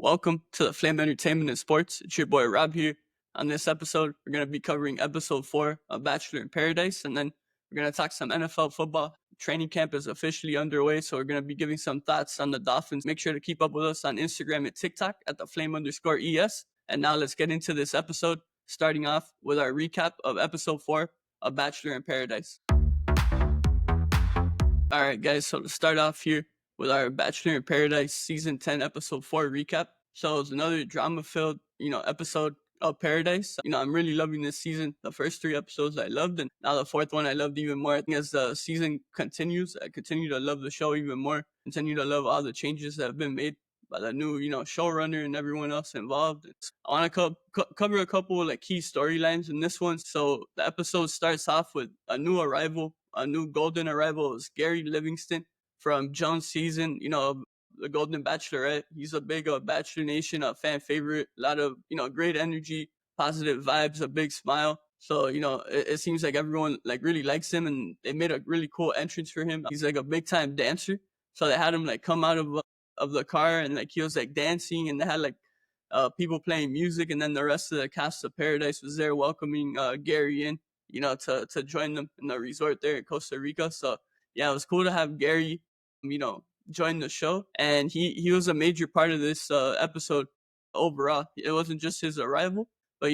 Welcome to the Flame Entertainment and Sports. It's your boy Rob here. On this episode, we're going to be covering episode 4 of Bachelor in Paradise, and then we're going to talk some NFL football. Training camp is officially underway, so we're going to be giving some thoughts on the Dolphins. Make sure to keep up with us on Instagram and TikTok at the flame_ES. And now let's get into this episode, starting off with our recap of episode 4 of Bachelor in Paradise. All right, guys, so to start off here with our Bachelor in Paradise Season 10, Episode 4 recap. So it's another drama-filled, episode of Paradise. I'm really loving this season. The first 3 episodes I loved, and now the 4th one I loved even more. I think as the season continues, I continue to love the show even more. Continue to love all the changes that have been made by the new, showrunner and everyone else involved. I want to cover a couple of key storylines in this one. So the episode starts off with a new arrival, a new golden arrival. Is Gary Livingston from Jones' season, the Golden Bachelor, right? He's a big Bachelor Nation, a fan favorite, a lot of, great energy, positive vibes, a big smile. So, it seems like everyone really likes him, and they made a really cool entrance for him. He's a big time dancer. So they had him come out of the car, and he was dancing, and they had people playing music, and then the rest of the cast of Paradise was there welcoming Gary in, to join them in the resort there in Costa Rica. So yeah, it was cool to have Gary, join the show, and he was a major part of this episode overall. It wasn't just his arrival, but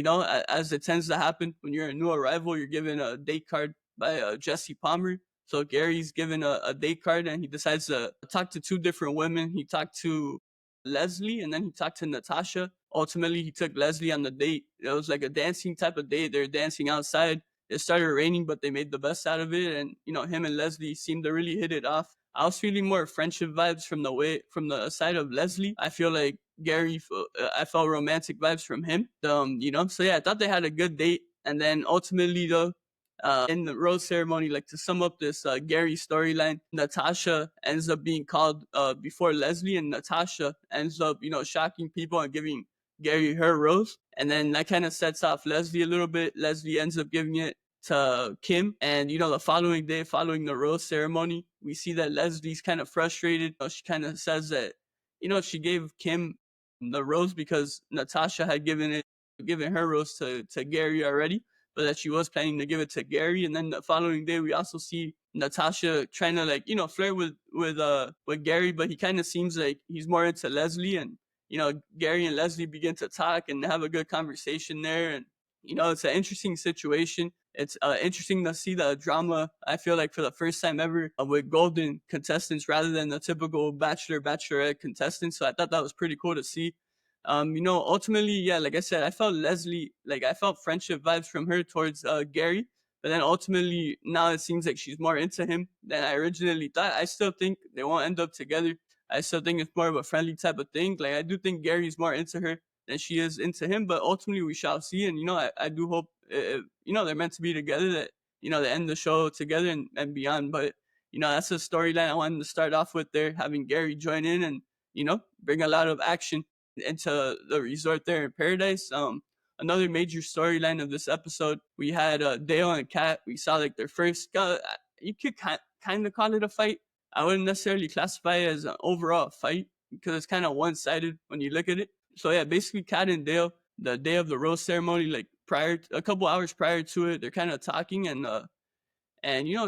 as it tends to happen when you're a new arrival, you're given a date card by Jesse Palmer. So Gary's given a date card, and he decides to talk to 2 different women. He talked to Leslie, and then he talked to Natasha. Ultimately, he took Leslie on the date. It was like a dancing type of date. They're dancing outside. It started raining, but they made the best out of it. And, him and Leslie seemed to really hit it off. I was feeling more friendship vibes from the side of Leslie. I feel like Gary, I felt romantic vibes from him. So yeah, I thought they had a good date. And then ultimately though, in the rose ceremony, to sum up this Gary storyline, Natasha ends up being called before Leslie, and Natasha ends up, shocking people and giving Gary her rose. And then that kind of sets off Leslie a little bit. Leslie ends up giving it to Kim. And, the following day, following the rose ceremony, we see that Leslie's kind of frustrated. She kind of says that, she gave Kim the rose because Natasha had given her rose to Gary already, but that she was planning to give it to Gary. And then the following day, we also see Natasha trying to flirt with Gary, but he kind of seems like he's more into Leslie. And Gary and Leslie begin to talk and have a good conversation there. And, it's an interesting situation. It's interesting to see the drama, I feel like, for the first time ever with golden contestants rather than the typical bachelorette contestants. So I thought that was pretty cool to see. Ultimately, yeah, like I said, I felt Leslie, I felt friendship vibes from her towards Gary. But then ultimately, now it seems like she's more into him than I originally thought. I still think they won't end up together. I still think it's more of a friendly type of thing. I do think Gary's more into her than she is into him, but ultimately we shall see. And, I do hope, they're meant to be together, that, they end the show together and beyond. But, that's a storyline I wanted to start off with there, having Gary join in and, bring a lot of action into the resort there in Paradise. Another major storyline of this episode, we had Dale and Kat. We saw their first, you could kind of call it a fight. I wouldn't necessarily classify it as an overall fight because it's kind of one-sided when you look at it. So yeah, basically Kat and Dale, the day of the rose ceremony, a couple hours prior to it, they're kind of talking, and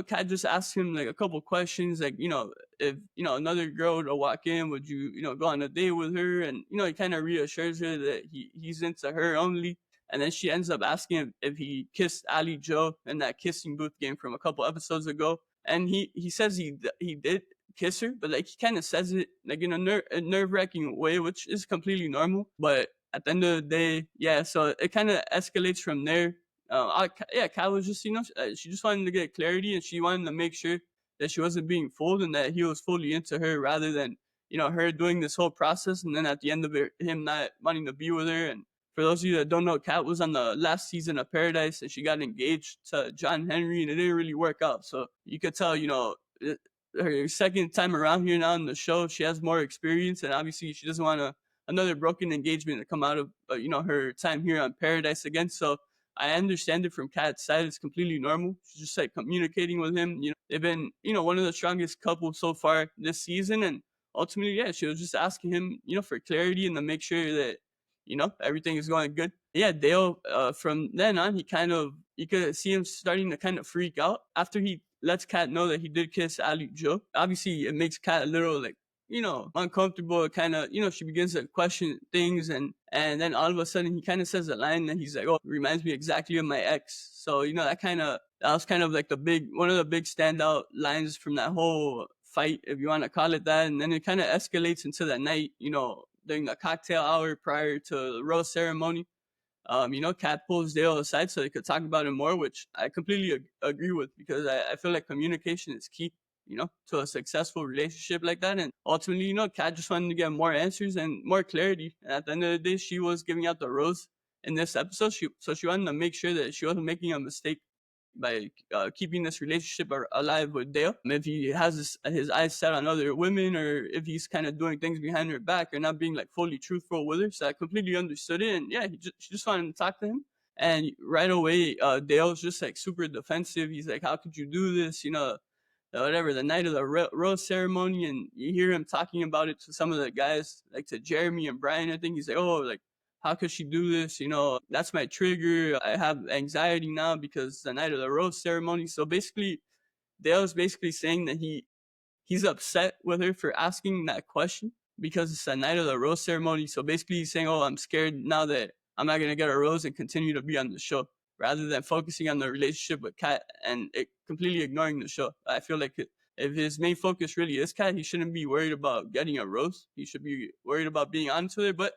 Kat just asked him a couple questions, if another girl were to walk in, would you go on a date with her? And he kind of reassures her that he's into her only. And then she ends up asking him if he kissed Ali Joe in that kissing booth game from a couple episodes ago. And he says he did kiss her, but he kind of says it in a nerve-wracking way, which is completely normal. But at the end of the day, yeah, so it kind of escalates from there. Kat was just, she just wanted to get clarity, and she wanted to make sure that she wasn't being fooled and that he was fully into her rather than, her doing this whole process. And then at the end of it, him not wanting to be with her. And for those of you that don't know, Kat was on the last season of Paradise, and she got engaged to John Henry, and it didn't really work out. So you could tell, her second time around here now in the show, she has more experience, and obviously she doesn't want another broken engagement to come out of, her time here on Paradise again. So I understand it from Kat's side. It's completely normal. She's just communicating with him. They've been, one of the strongest couples so far this season, and ultimately, yeah, she was just asking him, for clarity and to make sure that, everything is going good. Yeah, Dale, from then on, you could see him starting to kind of freak out after he lets Kat know that he did kiss Ali Joe. Obviously, it makes Kat a little like, uncomfortable. Kind of, she begins to question things, and then all of a sudden he kind of says a line that he's like, "Oh, it reminds me exactly of my ex." So that was kind of like one of the big standout lines from that whole fight, if you want to call it that. And then it kind of escalates into that night, during the cocktail hour prior to the rose ceremony. Kat pulls Dale aside so they could talk about it more, which I completely agree with, because I feel like communication is key, to a successful relationship like that. And ultimately, Kat just wanted to get more answers and more clarity. And at the end of the day, she was giving out the rose in this episode. She wanted to make sure that she wasn't making a mistake by keeping this relationship alive with Dale. If he has his eyes set on other women, or if he's kind of doing things behind her back or not being like fully truthful with her. So I completely understood it. And yeah, she just wanted to talk to him. And right away, Dale's just like super defensive. He's like, "How could you do this? Whatever, the night of the rose ceremony." And you hear him talking about it to some of the guys, like to Jeremy and Brian. I think he's like, "Oh, like, how could she do this? That's my trigger. I have anxiety now because the night of the rose ceremony." So basically, Dale's basically saying that he's upset with her for asking that question because it's the night of the rose ceremony. So basically, he's saying, "Oh, I'm scared now that I'm not gonna get a rose and continue to be on the show," rather than focusing on the relationship with Kat and completely ignoring the show. I feel like if his main focus really is Kat, he shouldn't be worried about getting a rose. He should be worried about being honest with her. But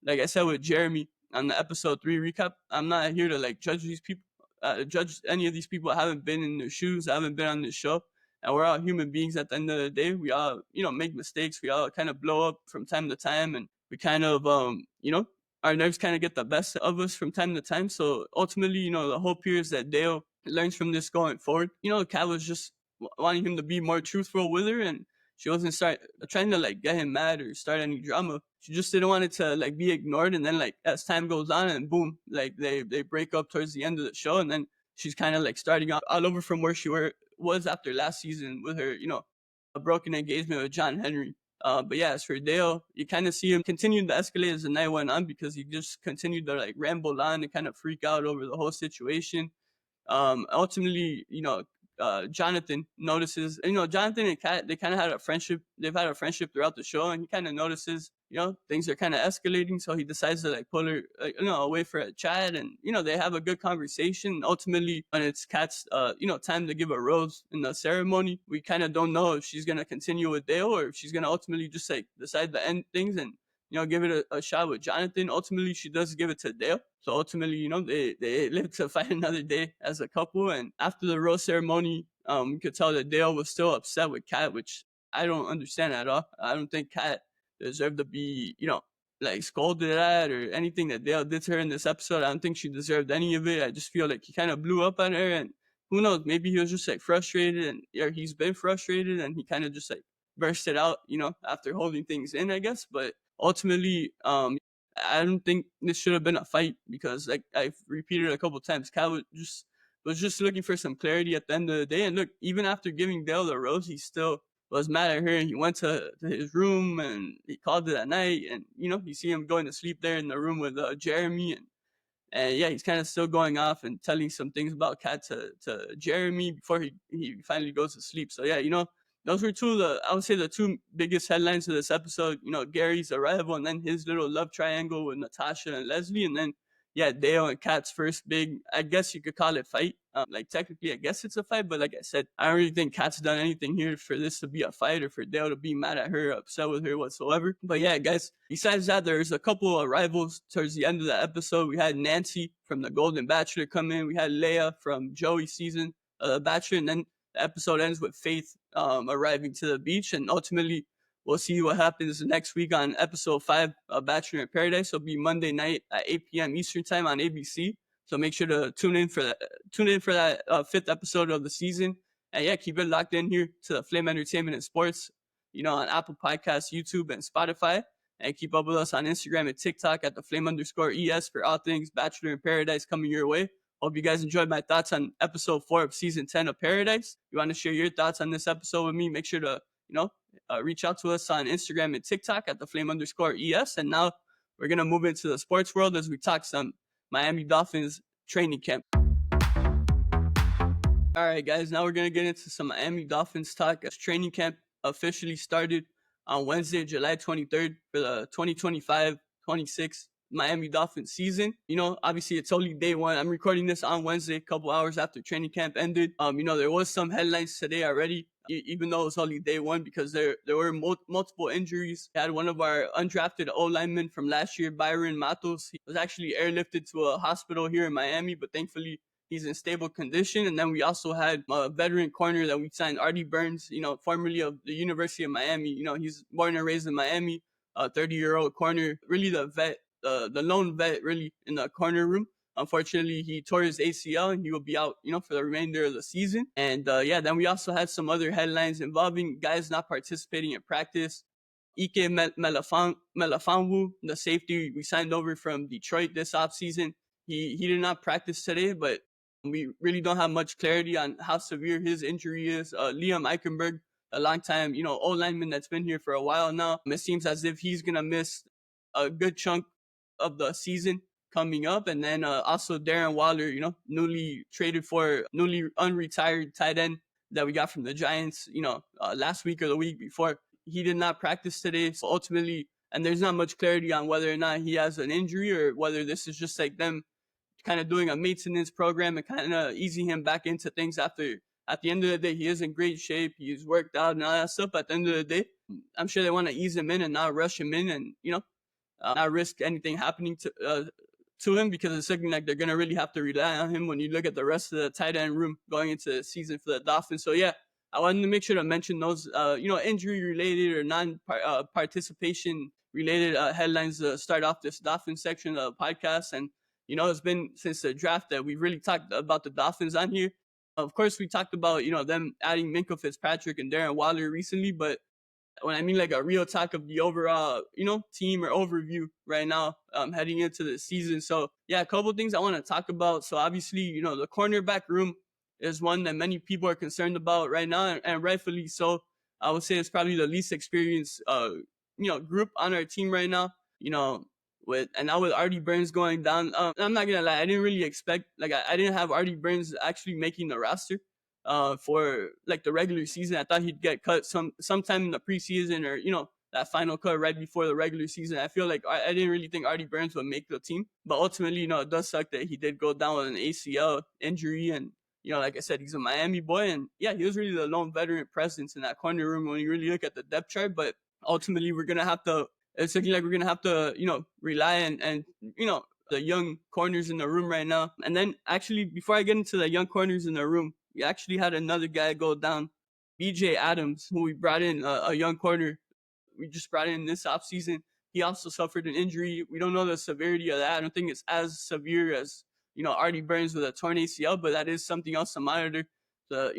like I said with Jeremy on the episode 3 recap, I'm not here to like judge these people, judge any of these people. I haven't been in their shoes. I haven't been on this show. And we're all human beings at the end of the day. We all, make mistakes. We all kind of blow up from time to time. And we kind of, our nerves kind of get the best of us from time to time. So ultimately, the hope here is that Dale learns from this going forward. Kat was just wanting him to be more truthful with her, and she wasn't trying to like get him mad or start any drama. She just didn't want it to like be ignored. And then like as time goes on, and boom, like they break up towards the end of the show, and then she's kind of like starting all over from where she was after last season with her, a broken engagement with John Henry. But yeah, as for Dale, you kind of see him continue to escalate as the night went on, because he just continued to like ramble on and kind of freak out over the whole situation. Ultimately, Jonathan notices, Jonathan and Kat, they kind of had a friendship. They've had a friendship throughout the show, and he kind of notices, things are kind of escalating. So he decides to like pull her, away for a chat, and, they have a good conversation. Ultimately, when it's Kat's, time to give a rose in the ceremony, we kind of don't know if she's going to continue with Dale or if she's going to ultimately just like decide to end things and, give it a shot with Jonathan. Ultimately, she does give it to Dale. So ultimately, they live to fight another day as a couple. And after the rose ceremony, you could tell that Dale was still upset with Kat, which I don't understand at all. I don't think Kat deserved to be, like scolded at or anything that Dale did to her in this episode. I don't think she deserved any of it. I just feel like he kind of blew up on her, and who knows, maybe he was just like frustrated, and he's been frustrated, and he kind of just like burst it out, after holding things in, I guess. But ultimately, I don't think this should have been a fight, because like I've repeated a couple times, Kat was just looking for some clarity at the end of the day. And look, even after giving Dale the rose, he still was mad at her, and he went to his room and he called it a night. And you see him going to sleep there in the room with Jeremy, and yeah, he's kind of still going off and telling some things about Kat to Jeremy before he finally goes to sleep. So yeah, those were I would say the two biggest headlines of this episode. Gary's arrival, and then his little love triangle with Natasha and Leslie, and then yeah, Dale and Kat's first big, I guess you could call it fight. Like technically, I guess it's a fight, but like I said, I don't really think Kat's done anything here for this to be a fight or for Dale to be mad at her, upset with her whatsoever. But yeah, guys, besides that, there's a couple of rivals towards the end of the episode. We had Nancy from the Golden Bachelor come in. We had Leia from Joey's season of The Bachelor, and then the episode ends with Faith arriving to the beach, and ultimately we'll see what happens next week on episode 5 of Bachelor in Paradise. It'll be Monday night at 8 p.m. Eastern time on ABC. So make sure to tune in for that 5th episode of the season. And yeah, keep it locked in here to the Flame Entertainment and Sports, on Apple Podcasts, YouTube, and Spotify. And keep up with us on Instagram and TikTok at the Flame_ES for all things Bachelor in Paradise coming your way. Hope you guys enjoyed my thoughts on episode 4 of season 10 of Paradise. If you want to share your thoughts on this episode with me, make sure to reach out to us on Instagram and TikTok at @theflame_ES. And now we're going to move into the sports world as we talk some Miami Dolphins training camp. All right, guys, now we're going to get into some Miami Dolphins talk as training camp officially started on Wednesday, July 23rd for the 2025-26 Miami Dolphins season. Obviously it's only day one. I'm recording this on Wednesday, a couple hours after training camp ended. There was some headlines today already, even though it was only day one, because there were multiple injuries. We had one of our undrafted O-linemen from last year, Bayron Matos. He was actually airlifted to a hospital here in Miami, but thankfully he's in stable condition. And then we also had a veteran corner that we signed, Artie Burns, formerly of the University of Miami. He's born and raised in Miami, a 30-year-old corner, really the vet, the lone vet really in the corner room. Unfortunately, he tore his ACL and he will be out, for the remainder of the season. And then we also had some other headlines involving guys not participating in practice. Melifonwu, the safety we signed over from Detroit this offseason, he did not practice today, but we really don't have much clarity on how severe his injury is. Liam Eichenberg, a long-time, O-lineman that's been here for a while now, it seems as if he's going to miss a good chunk of the season coming up. And then also Darren Waller, newly unretired tight end that we got from the Giants, last week or the week before. He did not practice today. So ultimately, and there's not much clarity on whether or not he has an injury or whether this is just like them kind of doing a maintenance program and kind of easing him back into things after. At the end of the day, he is in great shape. He's worked out and all that stuff. At the end of the day, I'm sure they want to ease him in and not rush him in and, not risk anything happening to him, because it's looking like they're going to really have to rely on him when you look at the rest of the tight end room going into the season for the Dolphins. So, yeah, I wanted to make sure to mention those, injury-related or non-participation-related headlines to start off this Dolphins section of the podcast. And, it's been since the draft that we've really talked about the Dolphins on here. Of course, we talked about, them adding Minkah Fitzpatrick and Darren Waller recently, but when I mean like a real talk of the overall, team or overview right now, heading into the season. So yeah, a couple of things I want to talk about. So obviously, the cornerback room is one that many people are concerned about right now, and rightfully so. I would say it's probably the least experienced, group on our team right now. With Artie Burns going down, I'm not gonna lie, I didn't really expect, I didn't have Artie Burns actually making the roster for like the regular season. I thought he'd get cut sometime in the preseason or, that final cut right before the regular season. I feel like I didn't really think Artie Burns would make the team, but ultimately, it does suck that he did go down with an ACL injury. And, like I said, he's a Miami boy, and yeah, he was really the lone veteran presence in that corner room when you really look at the depth chart. But ultimately, it's looking like we're going to have to, rely and the young corners in the room right now. And then actually, before I get into the young corners in the room, we actually had another guy go down, BJ Adams, who we brought in, a young corner. We just brought in this offseason. He also suffered an injury. We don't know the severity of that. I don't think it's as severe as, Artie Burns with a torn ACL, but that is something else to monitor. So,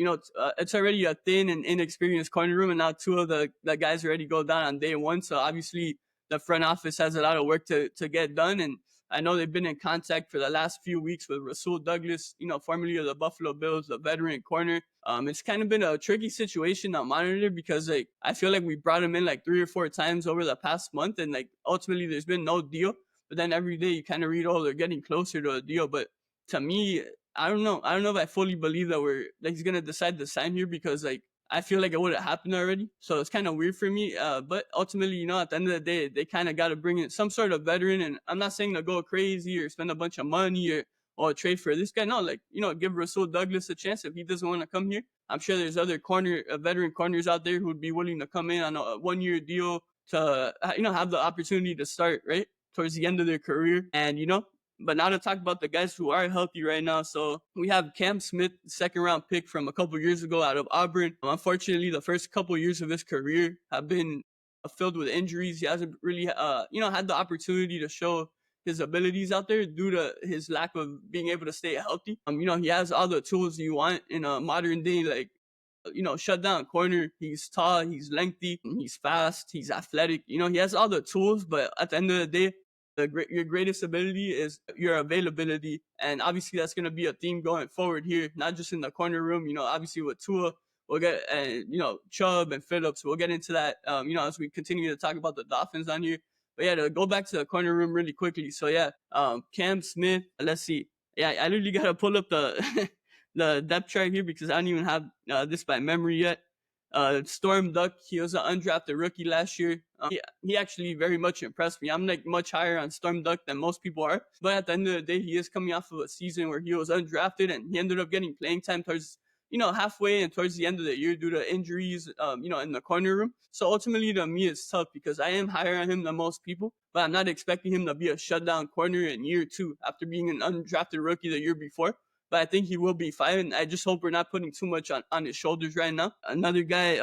it's already a thin and inexperienced corner room, and now two of the guys already go down on day one. So obviously, the front office has a lot of work to get done. And I know they've been in contact for the last few weeks with Rasul Douglas, formerly of the Buffalo Bills, the veteran corner. It's kind of been a tricky situation to monitor because, I feel like we brought him in 3 or 4 times over the past month, and ultimately there's been no deal. But then every day you kind of read, they're getting closer to a deal. But to me, I don't know if I fully believe that he's gonna decide to sign here, because I feel like it would have happened already. So it's kind of weird for me. But ultimately, at the end of the day, they kind of got to bring in some sort of veteran. And I'm not saying to go crazy or spend a bunch of money or trade for this guy. No, give Rasul Douglas a chance if he doesn't want to come here. I'm sure there's other veteran corners out there who would be willing to come in on a 1-year deal to, have the opportunity to start, right, towards the end of their career. And, but now to talk about the guys who are healthy right now. So we have Cam Smith, second-round pick from a couple years ago out of Auburn. Unfortunately, the first couple years of his career have been filled with injuries. He hasn't really, had the opportunity to show his abilities out there due to his lack of being able to stay healthy. He has all the tools you want in a modern day, shut down corner. He's tall, he's lengthy, he's fast, he's athletic. He has all the tools, but at the end of the day, your greatest ability is your availability. And obviously that's going to be a theme going forward here, not just in the corner room, obviously with Tua, we'll get, and Chubb and Phillips. We'll get into that, as we continue to talk about the Dolphins on here. But yeah, to go back to the corner room really quickly. So yeah, Cam Smith. Let's see. Yeah, I literally gotta pull up the the depth chart here because I don't even have this by memory yet. Storm Duck, he was an undrafted rookie last year. He actually very much impressed me. I'm like much higher on Storm Duck than most people are. But at the end of the day, he is coming off of a season where he was undrafted and he ended up getting playing time towards halfway and towards the end of the year due to injuries, in the corner room. So ultimately to me, it's tough because I am higher on him than most people, but I'm not expecting him to be a shutdown corner in year 2 after being an undrafted rookie the year before. But I think he will be fine. I just hope we're not putting too much on his shoulders right now. Another guy,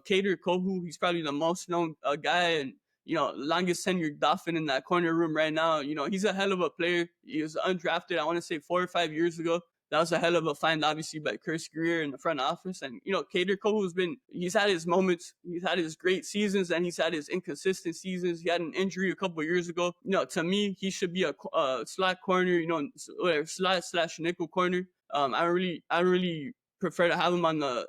Kader Kohu, he's probably the most known guy and, longest tenured Dolphin in that corner room right now. He's a hell of a player. He was undrafted, I want to say 4 or 5 years ago. That was a hell of a find, obviously, by Chris Greer in the front office. And, Kader Kohu's he's had his moments. He's had his great seasons, and he's had his inconsistent seasons. He had an injury a couple of years ago. To me, he should be a slot corner, slot/nickel corner. I really prefer to have him on the,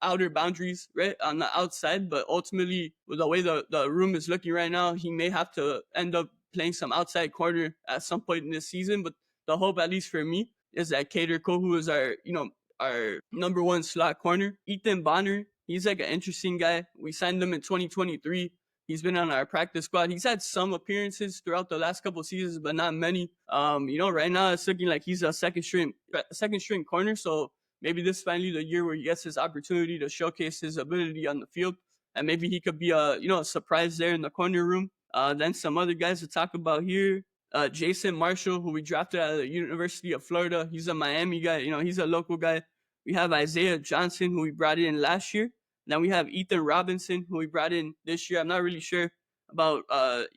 outer boundaries, right, on the outside. But ultimately, with the way the room is looking right now, he may have to end up playing some outside corner at some point in this season. But the hope, at least for me, is that Kader Kohu is our number one slot corner. Ethan Bonner, he's like an interesting guy. We signed him in 2023. He's been on our practice squad. He's had some appearances throughout the last couple of seasons, but not many. Right now it's looking like he's a second string corner. So maybe this is finally the year where he gets his opportunity to showcase his ability on the field, and maybe he could be a surprise there in the corner room. Then some other guys to talk about here. Jason Marshall, who we drafted out of the University of Florida. He's a Miami guy. He's a local guy. We have Isaiah Johnson, who we brought in last year. Then we have Ethan Robinson, who we brought in this year. I'm not really sure about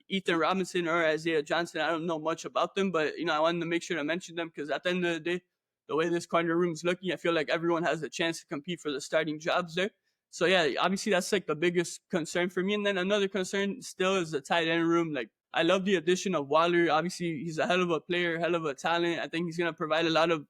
Ethan Robinson or Isaiah Johnson. I don't know much about them, but, I wanted to make sure to mention them because at the end of the day, the way this corner room is looking, I feel like everyone has a chance to compete for the starting jobs there. So, yeah, obviously that's like the biggest concern for me. And then another concern still is the tight end room. Like, I love the addition of Waller. Obviously, he's a hell of a player, hell of a talent. I think he's going to provide a lot of,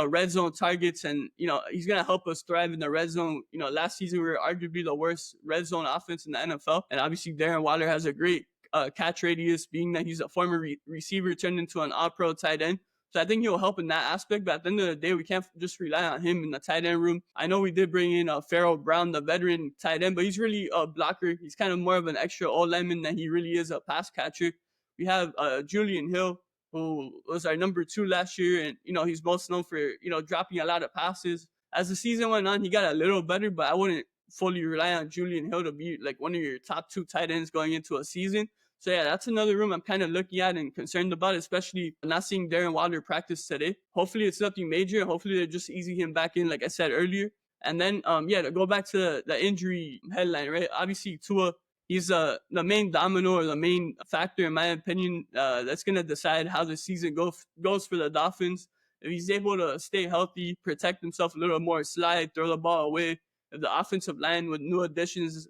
red zone targets, and, he's going to help us thrive in the red zone. Last season, we were arguably the worst red zone offense in the NFL. And obviously, Darren Waller has a great catch radius, being that he's a former receiver turned into an all-pro tight end. So I think he'll help in that aspect. But at the end of the day, we can't just rely on him in the tight end room. I know we did bring in Pharaoh Brown, the veteran tight end, but he's really a blocker. He's kind of more of an extra O-lineman than he really is a pass catcher. We have Julian Hill, who was our number 2 last year. And, he's most known for, dropping a lot of passes. As the season went on, he got a little better, but I wouldn't fully rely on Julian Hill to be like one of your top 2 tight ends going into a season. So yeah, that's another room I'm kind of looking at and concerned about, especially not seeing Darren Waller practice today. Hopefully it's nothing major. Hopefully they're just easing him back in, like I said earlier. And then, to go back to the injury headline, right? Obviously Tua, he's the main domino or the main factor, in my opinion, that's going to decide how the season goes for the Dolphins. If he's able to stay healthy, protect himself a little more, slide, throw the ball away, if the offensive line with new additions,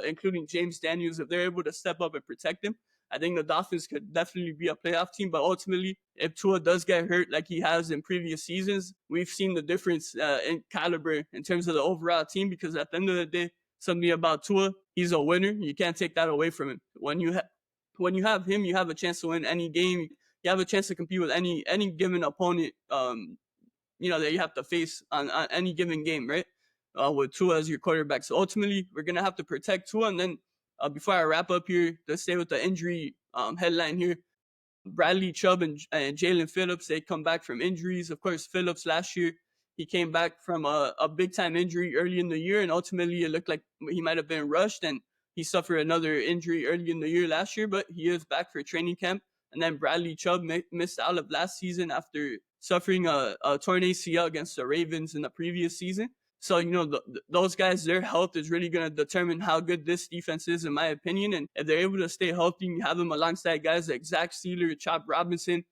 including James Daniels, if they're able to step up and protect him, I think the Dolphins could definitely be a playoff team. But ultimately, if Tua does get hurt like he has in previous seasons, we've seen the difference in caliber in terms of the overall team, because at the end of the day, something about Tua, he's a winner. You can't take that away from him. When you have him, you have a chance to win any game. You have a chance to compete with any given opponent, that you have to face on any given game, right? With Tua as your quarterback. So ultimately, we're going to have to protect Tua. And then before I wrap up here, let's stay with the injury headline here. Bradley Chubb and Jalen Phillips, they come back from injuries. Of course, Phillips last year, he came back from a big-time injury early in the year, and ultimately it looked like he might have been rushed, and he suffered another injury early in the year last year, but he is back for training camp. And then Bradley Chubb missed out of last season after suffering a torn ACL against the Ravens in the previous season. So, those guys, their health is really going to determine how good this defense is, in my opinion. And if they're able to stay healthy and have them alongside guys like Zach Steeler, Chop Robinson,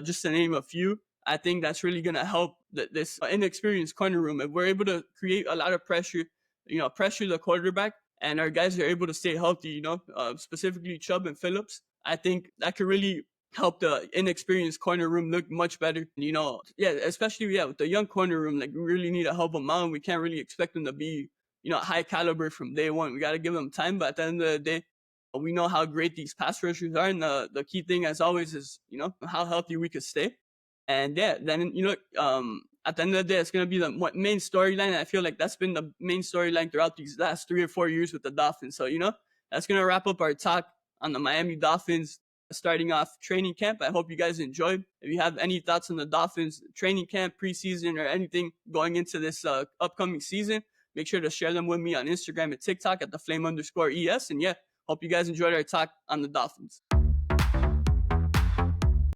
just to name a few, I think that's really going to help this inexperienced corner room. If we're able to create a lot of pressure, pressure the quarterback, and our guys are able to stay healthy, specifically Chubb and Phillips, I think that could really help the inexperienced corner room look much better. Especially with the young corner room, like we really need to help them out. We can't really expect them to be, high caliber from day one. We got to give them time, but at the end of the day, we know how great these pass rushers are, and the key thing, as always, is how healthy we could stay. And then at the end of the day, it's gonna be the main storyline. I feel like that's been the main storyline throughout these last 3 or 4 years with the Dolphins. So that's gonna wrap up our talk on the Miami Dolphins starting off training camp. I hope you guys enjoyed. If you have any thoughts on the Dolphins training camp, preseason, or anything going into this upcoming season, make sure to share them with me on Instagram and TikTok at @theflame_ES. And hope you guys enjoyed our talk on the Dolphins.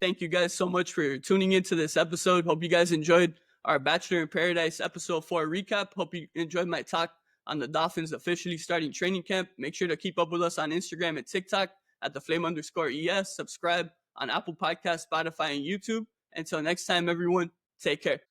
Thank you guys so much for tuning into this episode. Hope you guys enjoyed our Bachelor in Paradise episode 4 recap. Hope you enjoyed my talk on the Dolphins officially starting training camp. Make sure to keep up with us on Instagram and TikTok at @theflame_ES. Subscribe on Apple Podcasts, Spotify, and YouTube. Until next time, everyone, take care.